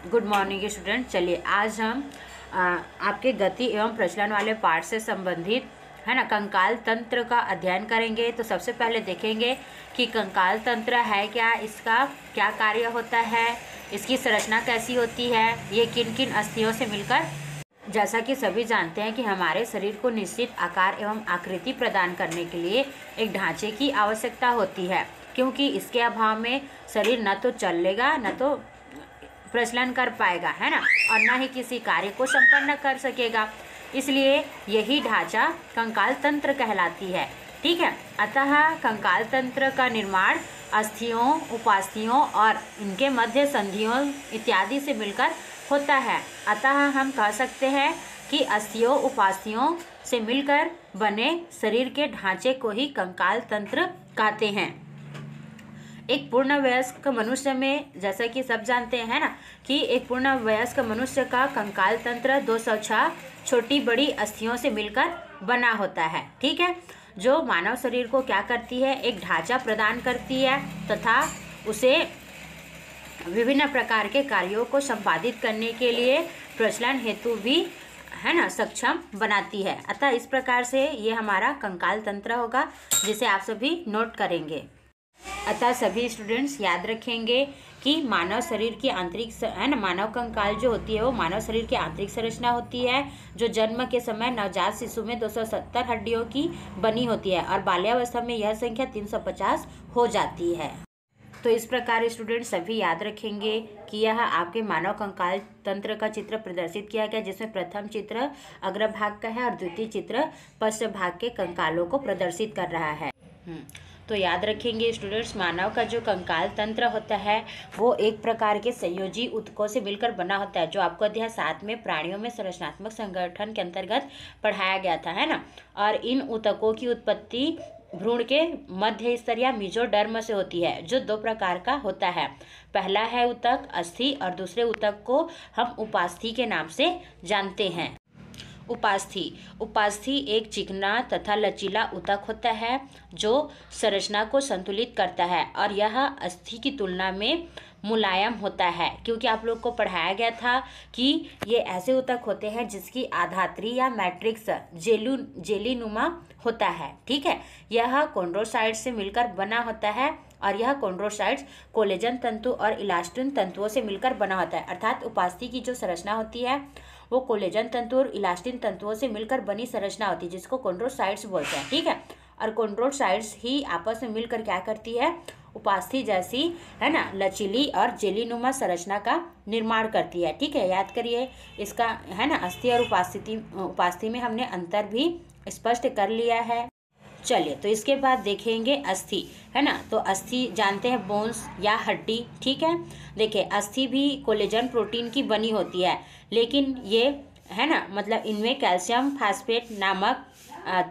Good morning student. चलिए आज हम आपके गति एवं प्रचलन वाले पाठ से संबंधित है ना कंकाल तंत्र का अध्ययन करेंगे। तो सबसे पहले देखेंगे कि कंकाल तंत्र है क्या, इसका क्या कार्य होता है, इसकी संरचना कैसी होती है, ये किन किन अस्थियों से मिलकर। जैसा कि सभी जानते हैं कि हमारे शरीर को निश्चित आकार एवं आकृति प्रदान करने के लिए एक ढांचे की आवश्यकता होती है, क्योंकि इसके अभाव में शरीर न तो चलेगा न तो प्रचलन कर पाएगा, है ना, और न ही किसी कार्य को संपन्न कर सकेगा। इसलिए यही ढांचा कंकाल तंत्र कहलाती है। ठीक है। अतः कंकाल तंत्र का निर्माण अस्थियों, उपास्थियों और इनके मध्य संधियों इत्यादि से मिलकर होता है। अतः हम कह सकते हैं कि अस्थियों, उपास्थियों से मिलकर बने शरीर के ढांचे को ही कंकाल तंत्र कहते हैं। एक पूर्ण वयस्क मनुष्य में, जैसा कि सब जानते हैं ना, कि एक पूर्ण वयस्क मनुष्य का कंकाल तंत्र 206 छोटी बड़ी अस्थियों से मिलकर बना होता है। ठीक है। जो मानव शरीर को क्या करती है, एक ढांचा प्रदान करती है तथा उसे विभिन्न प्रकार के कार्यों को संपादित करने के लिए प्रचलन हेतु भी, है ना, सक्षम बनाती है। अतः इस प्रकार से ये हमारा कंकाल तंत्र होगा, जिसे आप सभी नोट करेंगे। अतः सभी स्टूडेंट्स याद रखेंगे कि मानव शरीर की आंतरिक, है ना, मानव कंकाल जो होती है वो मानव शरीर की आंतरिक संरचना होती है, जो जन्म के समय नवजात शिशु में 270 हड्डियों की बनी होती है और बाल्यावस्था में यह संख्या 350 हो जाती है। तो इस प्रकार स्टूडेंट सभी याद रखेंगे कि यह आपके मानव कंकाल तंत्र का चित्र प्रदर्शित किया गया, जिसमें प्रथम चित्र अग्रभाग का है और द्वितीय चित्र पश्च भाग के कंकालों को प्रदर्शित कर रहा है। तो याद रखेंगे स्टूडेंट्स, मानव का जो कंकाल तंत्र होता है वो एक प्रकार के संयोजी ऊतकों से मिलकर बना होता है, जो आपको अध्याय 7 में प्राणियों में संरचनात्मक संगठन के अंतर्गत पढ़ाया गया था, है ना। और इन ऊतकों की उत्पत्ति भ्रूण के मध्य स्तर या मेसोडर्म से होती है, जो 2 प्रकार का होता है। पहला है ऊतक अस्थि और दूसरे ऊतक को हम उपास्थि के नाम से जानते हैं। उपास्थि एक चिकना तथा लचीला ऊतक होता है जो संरचना को संतुलित करता है और यह अस्थि की तुलना में मुलायम होता है, क्योंकि आप लोग को पढ़ाया गया था कि ये ऐसे ऊतक होते हैं जिसकी आधात्री या मैट्रिक्स जेलीनुमा होता है। ठीक है। यह कॉन्ड्रोसाइट्स से मिलकर बना होता है और यह कॉन्ड्रोसाइट्स कोलेजन तंतु और इलास्टिन तंतुओं से मिलकर बना होता है। अर्थात उपास्थि की जो संरचना होती है वो कोलेजन तंतु और इलास्टिन तंतुओं से मिलकर बनी संरचना होती है, जिसको कॉन्ड्रोसाइट्स बोलते हैं। ठीक है। और कॉन्ड्रोसाइट्स ही आपस में मिलकर क्या करती है, उपास्थि जैसी, है ना, लचीली और जेलीनुमा संरचना का निर्माण करती है। ठीक है। याद करिए इसका, है ना, अस्थि और उपास्थि में हमने अंतर भी स्पष्ट कर लिया है। चलिए तो इसके बाद देखेंगे अस्थि, है ना। तो अस्थि जानते हैं बोन्स या हड्डी। ठीक है। देखिए अस्थि भी कोलेजन प्रोटीन की बनी होती है, लेकिन ये, है ना, मतलब इनमें कैल्शियम फास्फेट नामक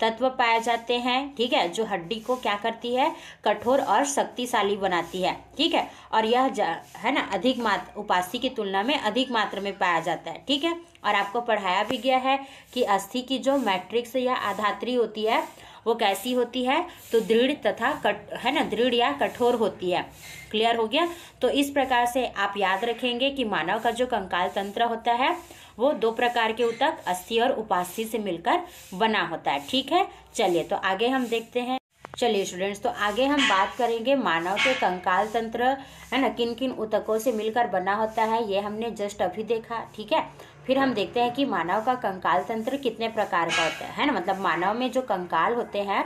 तत्व पाए जाते हैं। ठीक है। जो हड्डी को क्या करती है, कठोर और शक्तिशाली बनाती है। ठीक है। और यह है ना अधिक मात्रा, उपास्थि की तुलना में अधिक मात्रा में पाया जाता है। ठीक है। और आपको पढ़ाया भी गया है कि अस्थि की जो मैट्रिक्स या आधात्री होती है वो कैसी होती है, तो दृढ़ तथा है ना, दृढ़ या कठोर होती है। क्लियर हो गया। तो इस प्रकार से आप याद रखेंगे कि मानव का जो कंकाल तंत्र होता है वो 2 प्रकार के ऊतक अस्थि और उपास्थि से मिलकर बना होता है। ठीक है। चलिए तो आगे हम देखते हैं। चलिए स्टूडेंट्स, तो आगे हम बात करेंगे मानव के कंकाल तंत्र, है ना, किन किन ऊतकों से मिलकर बना होता है, ये हमने जस्ट अभी देखा। ठीक है। फिर हम देखते हैं कि मानव का कंकाल तंत्र कितने प्रकार का होता है ना, मतलब मानव में जो कंकाल होते हैं,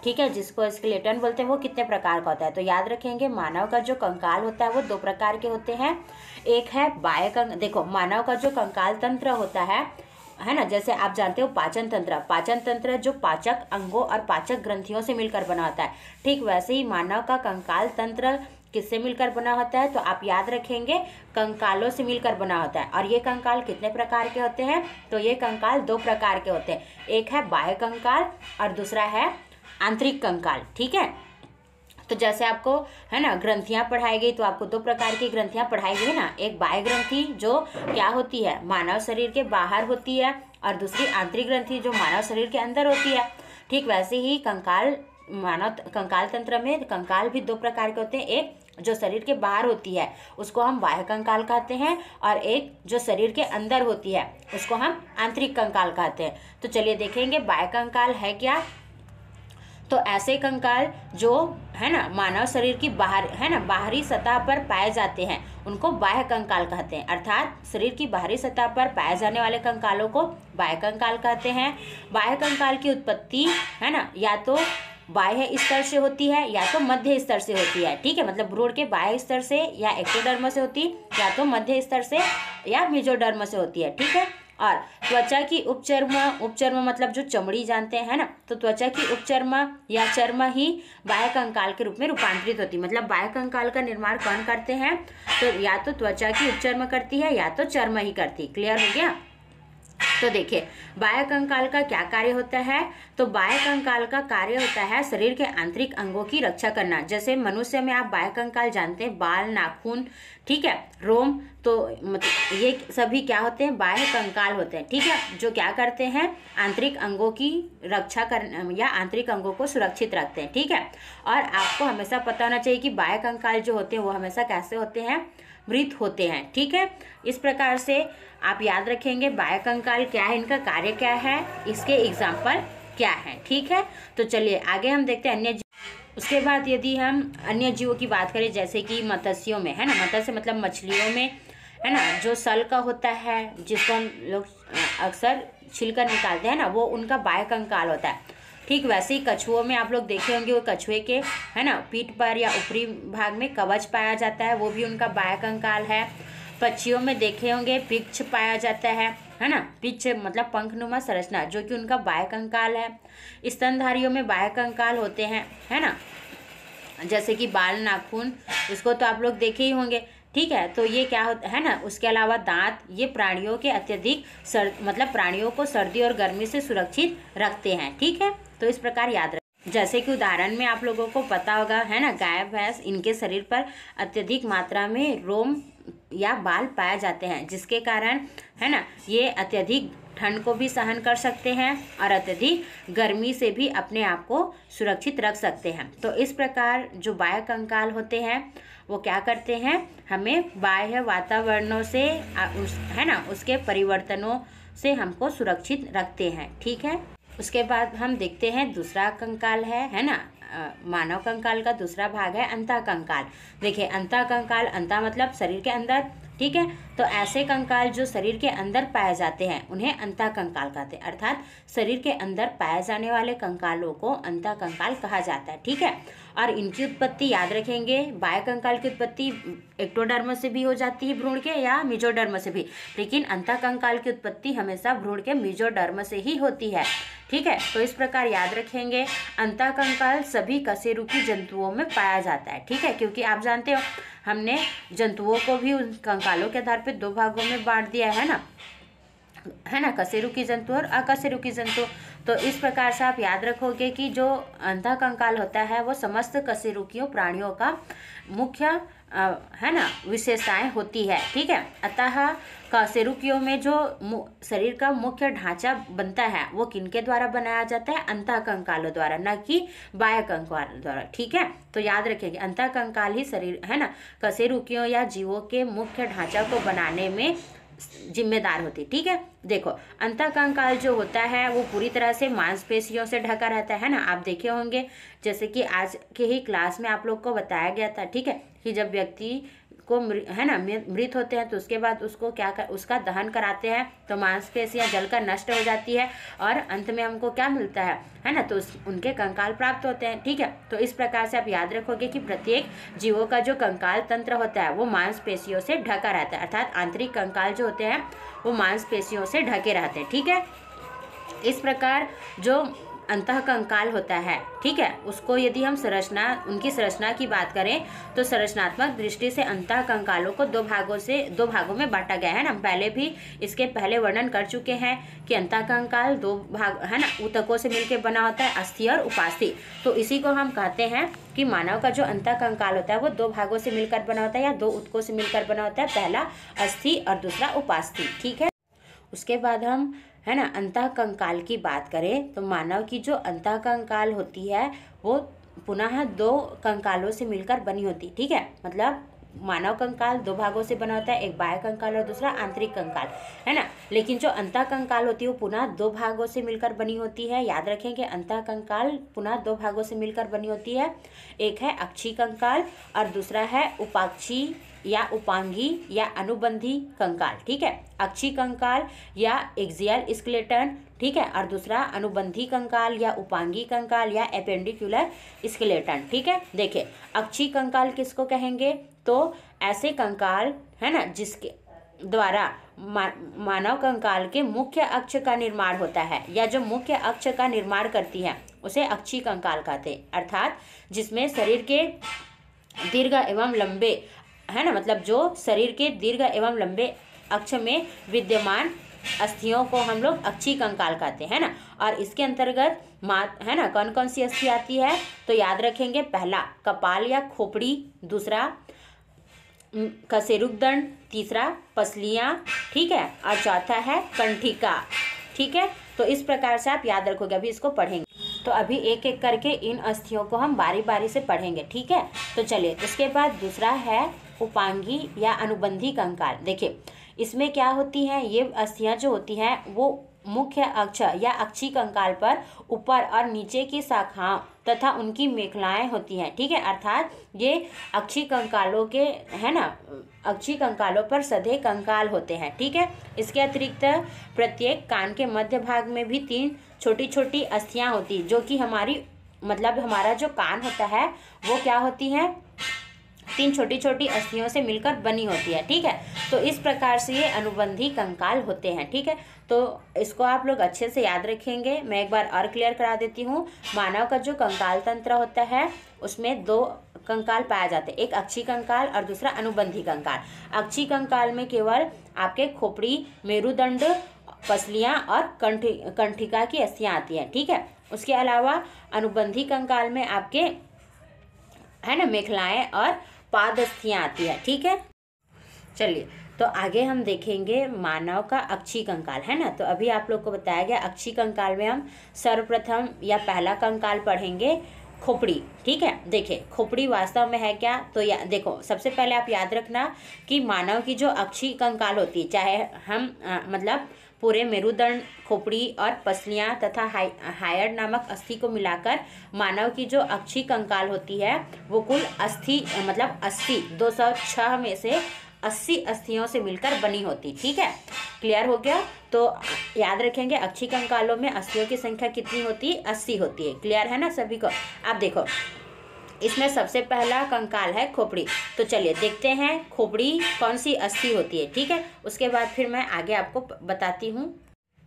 ठीक है, जिसको स्केलेटन बोलते हैं, वो कितने प्रकार का होता है। तो याद रखेंगे मानव का जो कंकाल होता है वो 2 प्रकार के होते हैं। एक है बाह्य देखो मानव का जो कंकाल तंत्र होता है ना, जैसे आप जानते हो पाचन तंत्र जो पाचक अंगों और पाचक ग्रंथियों से मिलकर बना होता है। ठीक वैसे ही मानव का कंकाल तंत्र किससे मिलकर बना होता है, तो आप याद रखेंगे कंकालों से मिलकर बना होता है। और ये कंकाल कितने प्रकार के होते हैं, तो ये कंकाल 2 प्रकार के होते हैं। एक है बाह्य कंकाल और दूसरा है आंतरिक कंकाल। ठीक है। तो जैसे आपको, है ना, ग्रंथियां पढ़ाई गई, तो आपको 2 प्रकार की ग्रंथियां पढ़ाई गई ना। एक बाह्य ग्रंथि जो क्या होती है, मानव शरीर के बाहर होती है, और दूसरी आंतरिक ग्रंथि जो मानव शरीर के अंदर होती है। ठीक वैसे ही मानव कंकाल तंत्र में कंकाल भी 2 प्रकार के होते हैं, एक जो शरीर के बाहर होती है उसको हम बाह्य कंकाल कहते हैं, और एक जो शरीर के अंदर होती है उसको हम आंतरिक कंकाल कहते हैं। तो चलिए देखेंगे बाह्य कंकाल है क्या। तो ऐसे कंकाल जो है ना मानव शरीर की बाहरी सतह पर पाए जाते हैं उनको बाह्य कंकाल कहते हैं। अर्थात शरीर की बाहरी सतह पर पाए जाने वाले कंकालों को बाह्य कंकाल कहते हैं। बाह्य कंकाल की उत्पत्ति है ना या तो बाह्य स्तर से होती है या तो मध्य स्तर से होती है। ठीक है, मतलब भ्रूण के बाह्य स्तर से या एक्टोडर्म से होती है या तो मध्य स्तर से या मेसोडर्म से होती है। ठीक है, और त्वचा की उपचर्म मतलब जो चमड़ी जानते हैं ना, तो त्वचा की उपचर्म या चर्म ही बाह्य कंकाल के रूप में रूपांतरित होती है। मतलब बाह्य कंकाल का निर्माण कौन करते हैं, तो या तो त्वचा की उपचर्म करती है या तो चर्म ही करती। क्लियर हो गया। तो देखिए बाह्य कंकाल का क्या कार्य होता है। तो बाह्य कंकाल का कार्य होता है शरीर के आंतरिक अंगों की रक्षा करना। जैसे मनुष्य में आप बाह्य कंकाल जानते हैं, बाल, नाखून, ठीक है, रोम, तो मतलब ये सभी क्या होते हैं, बाह्य कंकाल होते हैं। ठीक है, जो क्या करते हैं, आंतरिक अंगों की रक्षा कर या आंतरिक अंगों को सुरक्षित रखते हैं। ठीक है, और आपको हमेशा पता होना चाहिए कि बाह्य कंकाल जो होते हैं वो हमेशा कैसे होते हैं, मृत होते हैं। ठीक है, इस प्रकार से आप याद रखेंगे बाह्य कंकाल क्या है, इनका कार्य क्या है, इसके एग्जाम्पल क्या है। ठीक है, तो चलिए आगे हम देखते हैं अन्य। उसके बाद यदि हम अन्य जीवों की बात करें जैसे कि मत्स्यों में है ना, मत्स्य मतलब मछलियों में है ना, जो सल का होता है जिसको हम लोग अक्सर छिलकर निकालते हैं ना, वो उनका बाह्य कंकाल होता है। ठीक वैसे ही कछुओं में आप लोग देखे होंगे, वो कछुए के है ना पीठ पर या ऊपरी भाग में कवच पाया जाता है, वो भी उनका बाह्य कंकाल है। पक्षियों में देखे होंगे पिच्छ पाया जाता है ना, पिच्छ मतलब पंखनुमा संरचना जो कि उनका बाह्य कंकाल है। स्तनधारियों में बाह्य कंकाल होते हैं है ना, जैसे कि बाल, नाखून, इसको तो आप लोग देखे ही होंगे। ठीक है, तो ये क्या होता है ना, उसके अलावा दांत, ये प्राणियों के अत्यधिक मतलब प्राणियों को सर्दी और गर्मी से सुरक्षित रखते हैं। ठीक है, तो इस प्रकार याद रखें। जैसे कि उदाहरण में आप लोगों को पता होगा है ना, गाय, भैंस, इनके शरीर पर अत्यधिक मात्रा में रोम या बाल पाए जाते हैं, जिसके कारण है ना ये अत्यधिक ठंड को भी सहन कर सकते हैं और अत्यधिक गर्मी से भी अपने आप को सुरक्षित रख सकते हैं। तो इस प्रकार जो बाह्य कंकाल होते हैं वो क्या करते हैं, हमें बाह्य वातावरणों से है ना उसके परिवर्तनों से हमको सुरक्षित रखते हैं। ठीक है, उसके बाद हम देखते हैं दूसरा कंकाल है ना, मानव कंकाल का दूसरा भाग है अंतः कंकाल। देखिए अंतः कंकाल, अंतः मतलब शरीर के अंदर। ठीक है, तो ऐसे कंकाल जो शरीर के अंदर पाए जाते हैं उन्हें अंतः कंकाल कहते हैं। अर्थात शरीर के अंदर पाए जाने वाले कंकालों को अंतः कंकाल कहा जाता है। ठीक है, और इनकी उत्पत्ति याद रखेंगे, बाह्य कंकाल की उत्पत्ति एक्टोडर्म से भी हो जाती है भ्रूण के या मेसोडर्म से भी, लेकिन अंतः कंकाल की उत्पत्ति हमेशा भ्रूण के मेसोडर्म से ही होती है। ठीक है, तो इस प्रकार याद रखेंगे अंतः कंकाल सभी कशेरुकी जंतुओं में पाया जाता है। ठीक है, क्योंकि आप जानते हो हमने जंतुओं को भी उन कंकालों के आधार पर दो भागों में बांट दिया है ना, कशेरुकी जंतु और अकशेरुकी जंतु। तो इस प्रकार से आप याद रखोगे कि जो अंतः कंकाल होता है वो समस्त कशेरुकियों प्राणियों का मुख्य है ना विशेषताएं होती है। ठीक है, अतः कशेरुकियों में जो शरीर का मुख्य ढांचा बनता है वो किनके द्वारा बनाया जाता है, अंतः कंकालों द्वारा, न कि बाह्य कंकाल द्वारा। ठीक है, तो याद रखेंगे अंतः कंकाल ही शरीर है ना कशेरुकियों या जीवों के मुख्य ढांचा को बनाने में जिम्मेदार होती। ठीक है, देखो अंतः कंकाल जो होता है वो पूरी तरह से मांसपेशियों से ढका रहता है ना। आप देखे होंगे जैसे कि आज के ही क्लास में आप लोग को बताया गया था। ठीक है, कि जब व्यक्ति को है ना मृत होते हैं तो उसके बाद उसको उसका दहन कराते हैं तो मांसपेशियां जलकर नष्ट हो जाती है और अंत में हमको क्या मिलता है ना, तो उनके कंकाल प्राप्त होते हैं। ठीक है, तो इस प्रकार से आप याद रखोगे कि प्रत्येक जीवों का जो कंकाल तंत्र होता है वो मांसपेशियों से ढका रहता है। अर्थात आंतरिक कंकाल जो होते हैं वो मांसपेशियों से ढके रहते हैं। ठीक है, इस प्रकार जो अंतः कंकाल होता है, ठीक है, उसको यदि हम उनकी संरचना की बात करें तो संरचनात्मक दृष्टि से अंतः कंकालों को दो भागों में बांटा गया है ना। हम पहले भी इसके पहले वर्णन कर चुके हैं कि अंतः कंकाल दो भाग है ना ऊतकों से मिलकर बना होता है, अस्थि और उपास्थि। तो इसी को हम कहते हैं कि मानव का जो अंतः कंकाल होता है वो दो भागों से मिलकर बना होता है या दो ऊतकों से मिलकर बना होता है, पहला अस्थि और दूसरा उपास्थि। ठीक है, उसके बाद हम अंतः कंकाल की बात करें तो मानव की जो अंतः कंकाल होती है वो पुनः दो कंकालों से मिलकर बनी होती। ठीक है, मतलब मानव कंकाल दो भागों से बना होता है, एक बाह्य कंकाल और दूसरा आंतरिक कंकाल, है ना। लेकिन जो अंतः कंकाल होती है वो पुनः दो भागों से मिलकर बनी होती है। याद रखें कि अंतः कंकाल पुनः दो भागों से मिलकर बनी होती है। एक है अक्षीय कंकाल और दूसरा है उपाक्षीय या उपांगी या अनुबंधी कंकाल। ठीक है, अक्षीय कंकाल या एक्सियल स्केलेटन, ठीक है, और दूसरा अनुबंधी कंकाल या उपांगी कंकाल या एपेंडिकुलर स्केलेटन। ठीक है, देखिए अक्षीय कंकाल किसको कहेंगे, तो ऐसे कंकाल, है ना, जिसके द्वारा मानव कंकाल के मुख्य अक्ष का निर्माण होता है या जो मुख्य अक्ष का निर्माण करती है उसे अक्षीय कंकाल कहते हैं। अर्थात जिसमें शरीर के दीर्घ एवं लंबे, है ना, मतलब जो शरीर के दीर्घ एवं लंबे अक्ष में विद्यमान अस्थियों को हम लोग अक्षीय कंकाल कहते हैं ना। और इसके अंतर्गत है ना कौन कौन सी अस्थि आती है, तो याद रखेंगे, पहला कपाल या खोपड़ी, दूसरा कशेरुकदंड, तीसरा पसलियाँ, ठीक है, और चौथा है कंठिका। ठीक है, तो इस प्रकार से आप याद रखोगे, अभी इसको पढ़ेंगे। तो अभी एक एक करके इन अस्थियों को हम बारी बारी से पढ़ेंगे। ठीक है, तो चलिए उसके बाद दूसरा है उपांगी या अनुबंधी कंकाल। देखिए इसमें क्या होती है, ये अस्थियां जो होती हैं वो मुख्य अक्ष या अक्षीय कंकाल पर ऊपर और नीचे की शाखाओं तथा उनकी मेखलाएं होती हैं। ठीक है, अर्थात ये अक्षीय कंकालों के, है ना, अक्षीय कंकालों पर सधे कंकाल होते हैं। ठीक है, इसके अतिरिक्त प्रत्येक कान के मध्य भाग में भी 3 छोटी छोटी अस्थियां होती, जो कि हमारी, मतलब हमारा जो कान होता है वो क्या होती है, 3 छोटी छोटी अस्थियों से मिलकर बनी होती है। ठीक है, तो इस प्रकार से ये अनुबंधी कंकाल होते हैं। ठीक है, तो इसको आप लोग अच्छे से याद रखेंगे। मैं एक बार और क्लियर करा देती हूँ। मानव का जो कंकाल तंत्र होता है उसमें 2 कंकाल पाए जाते हैं, एक अक्षीय कंकाल और दूसरा अनुबंधी कंकाल। अक्षीय कंकाल में केवल आपके खोपड़ी, मेरुदंड, पसलियाँ और कंठिका की अस्थियाँ आती हैं। ठीक है, उसके अलावा अनुबंधी कंकाल में आपके, है ना, मेखलाएं और पाद अस्थियाँ आती है। ठीक है, चलिए तो आगे हम देखेंगे मानव का अक्षीय कंकाल, है ना। तो अभी आप लोग को बताया गया अक्षीय कंकाल में हम सर्वप्रथम या पहला कंकाल पढ़ेंगे खोपड़ी। ठीक है, देखिए खोपड़ी वास्तव में है क्या, तो देखो सबसे पहले आप याद रखना कि मानव की जो अक्षीय कंकाल होती है, चाहे हम मतलब पूरे मेरुदंड, खोपड़ी और पसलियाँ तथा हायड नामक अस्थि को मिलाकर मानव की जो अक्षीय कंकाल होती है वो कुल अस्थि, मतलब 80 206 में से 80 अस्थियों से मिलकर बनी होती। ठीक है, क्लियर हो गया। तो याद रखेंगे अक्षीय कंकालों में अस्थियों की संख्या कितनी होती है, 80 होती है। क्लियर है ना सभी को। आप देखो इसमें सबसे पहला कंकाल है खोपड़ी। तो चलिए देखते हैं खोपड़ी कौन सी अस्थि होती है। ठीक है, उसके बाद फिर मैं आगे आपको बताती हूँ।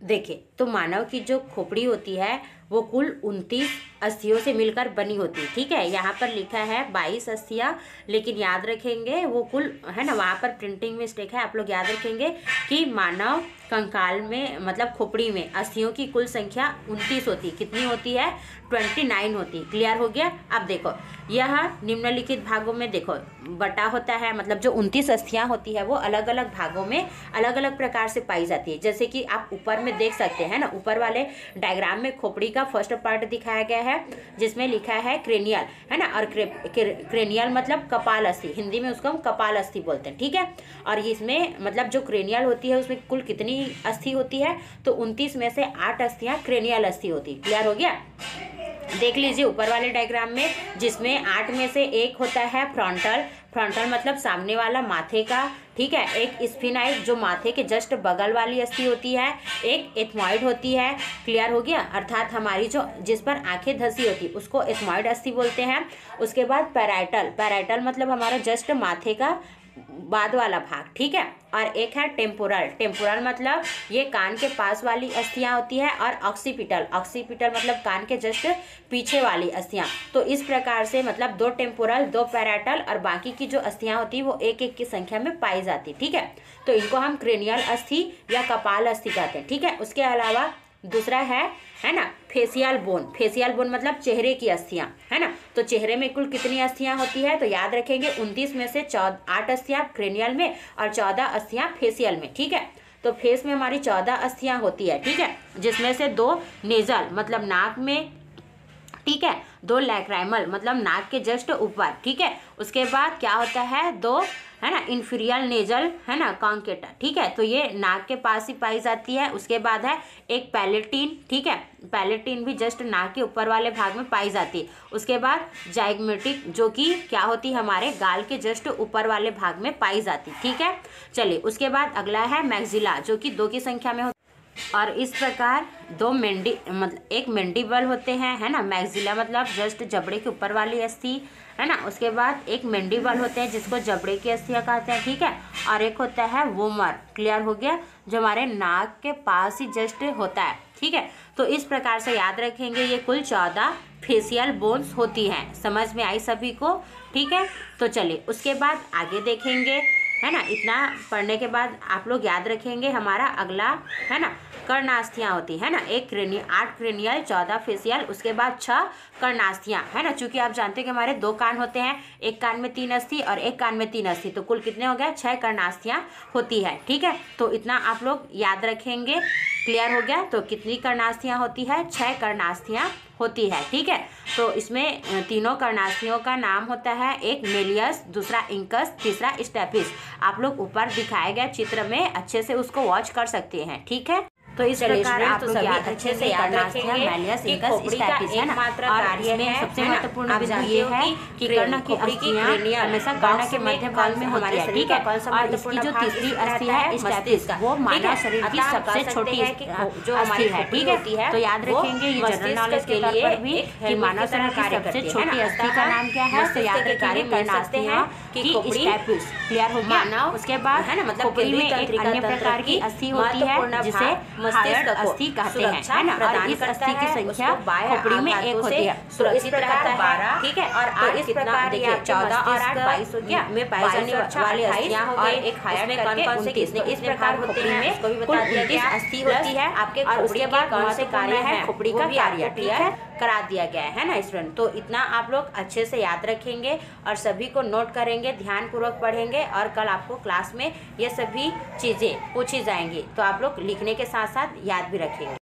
देखिए तो मानव की जो खोपड़ी होती है वो कुल 29 अस्थियों से मिलकर बनी होती है। ठीक है, यहाँ पर लिखा है 22 अस्थियाँ, लेकिन याद रखेंगे वो कुल, है ना, वहाँ पर प्रिंटिंग मिस्टेक है। आप लोग याद रखेंगे कि मानव कंकाल में, मतलब खोपड़ी में अस्थियों की कुल संख्या 29 होती है। कितनी होती है, 29 होती है। क्लियर हो गया। अब देखो यह निम्नलिखित भागों में देखो बटा होता है, मतलब जो 29 अस्थियाँ होती है वो अलग अलग भागों में अलग अलग प्रकार से पाई जाती है। जैसे कि आप ऊपर में देख सकते हैं ना, ऊपर वाले डायग्राम में खोपड़ी का फर्स्ट पार्ट दिखाया गया है जिसमें लिखा है क्रेनियल, है ना, और क्रेनियल मतलब कपाल अस्थि, हिंदी में उसको हम कपाल अस्थि बोलते हैं। ठीक है, और इसमें मतलब जो क्रेनियल होती है उसमें कुल कितनी अस्थि होती है, तो 29 में से 8 अस्थियाँ क्रेनियल अस्थि होती। क्लियर हो गया। देख लीजिए ऊपर वाले डायग्राम में, जिसमें 8 में से एक होता है फ्रंटल, फ्रंटल मतलब सामने वाला माथे का। ठीक है, एक स्फिनाइड जो माथे के जस्ट बगल वाली अस्थि होती है, एक एथमॉइड होती है। क्लियर हो गया, अर्थात हमारी जो जिस पर आंखें धसी होती उसको एथमॉइड अस्थि बोलते हैं। उसके बाद पैराइटल, पैराइटल मतलब हमारा जस्ट माथे का बाद वाला भाग। ठीक है, और एक है टेम्पोरल, टेम्पोरल मतलब ये कान के पास वाली अस्थियां होती है, और ऑक्सीपिटल, ऑक्सीपिटल मतलब कान के जस्ट पीछे वाली अस्थियां। तो इस प्रकार से मतलब 2 टेम्पोरल, 2 पैराइटल और बाकी की जो अस्थियां होती है वो एक एक की संख्या में पाई जाती। ठीक है, तो इनको हम क्रेनियल अस्थि या कपाल अस्थि कहते हैं। ठीक है, उसके अलावा दूसरा है ना फेसियल बोन, फेसियल बोन मतलब चेहरे की अस्थियां, है ना। तो चेहरे में कुल कितनी अस्थियां होती है, तो याद रखेंगे 29 में से 8 अस्थियां क्रेनियल में और 14 अस्थियां फेसियल में। ठीक है, तो फेस में हमारी 14 अस्थियां होती है। ठीक है, जिसमें से 2 नेजल मतलब नाक में, ठीक है, 2 लैक्राइमल मतलब नाक के जस्ट ऊपर, ठीक है। उसके बाद क्या होता है, 2 है ना इंफीरियर नेजल है ना कॉन्केटा, ठीक है, तो ये नाक के पास ही पाई जाती है। उसके बाद है एक पैलेटिन, ठीक है, पैलेटिन भी जस्ट नाक के ऊपर वाले भाग में पाई जाती है। उसके बाद जाइगमेटिक जो कि क्या होती है हमारे गाल के जस्ट ऊपर वाले भाग में पाई जाती, ठीक है। चलिए उसके बाद अगला है मैक्सिला जो कि 2 की संख्या में और इस प्रकार 2 मतलब एक मैंडिबल होते हैं, है ना। मैक्सिला मतलब जस्ट जबड़े के ऊपर वाली अस्थि, है ना। उसके बाद एक मैंडिबल होते हैं जिसको जबड़े की अस्थियाँ कहते हैं, ठीक है। और एक होता है वोमर, क्लियर हो गया, जो हमारे नाक के पास ही जस्ट होता है, ठीक है। तो इस प्रकार से याद रखेंगे, ये कुल 14 फेशियल बोन्स होती हैं। समझ में आई सभी को, ठीक है। तो चलिए उसके बाद आगे देखेंगे, है ना। इतना पढ़ने के बाद आप लोग याद रखेंगे हमारा अगला, है ना, कर्णास्थियाँ होती है ना। 8 क्रेनियल, 14 फेशियल, उसके बाद 6 कर्णास्थियाँ, है ना। चूंकि आप जानते हैं कि हमारे 2 कान होते हैं, एक कान में 3 अस्थि और एक कान में 3 अस्थि, तो कुल कितने हो गए, 6 कर्णास्थियाँ होती है, ठीक है। तो इतना आप लोग याद रखेंगे, क्लियर हो गया। तो कितनी कर्णास्थियाँ होती है, 6 कर्णास्थियाँ होती है, ठीक है। तो इसमें तीनों कर्णास्थियों का नाम होता है, एक मेलियस, दूसरा इंकस, तीसरा स्टेपिस। आप लोग ऊपर दिखाए गए चित्र में अच्छे से उसको वॉच कर सकते हैं, ठीक है। तो इस प्रकार आप लोग अच्छे से याद रखेंगे कि खोपड़ी का एकमात्र कार्य है, सबसे महत्वपूर्ण बिंदु ये है कि कर्ण की अस्थियां हमेशा कर्ण के मध्य भाग में होती है, ठीक है। और इसकी जो तीसरी अस्थि है स्टेपिस, वो मानव शरीर की सबसे छोटी जो अस्थि है, ठीक है। तो याद रखेंगे ये जनरल नॉलेज के लिए भी कि मानव शरीर की सबसे छोटी अस्थि का नाम क्या है, तो याद रखेंगे कर्णास्थियां की स्टेपिस, क्लियर हो गया। उसके बाद है ना, मतलब खोपड़ी में एक अन्य प्रकार की अस्थि होती है जिसे मस्तिष्क अस्थि कहते हैं, है ना। और इस अस्थि की संख्या खोपड़ी में 1 होती है, सुरक्षित रहता है, 12, ठीक है। और तो इस प्रकार देखिए 14 और 8 22 हो गया, में पाई जाने वाली अस्थियां हो गई, एक हायर करके 29। इस प्रकार खोपड़ी में कुल 29 अस्थि होती है आपके। और उसके बाद कौन से कार्य है खोपड़ी का कार्य, ठीक है, करा दिया गया है ना स्टूडेंट। तो इतना आप लोग अच्छे से याद रखेंगे और सभी को नोट करेंगे, ध्यानपूर्वक पढ़ेंगे, और कल आपको क्लास में ये सभी चीज़ें पूछी जाएंगी, तो आप लोग लिखने के साथ साथ याद भी रखेंगे।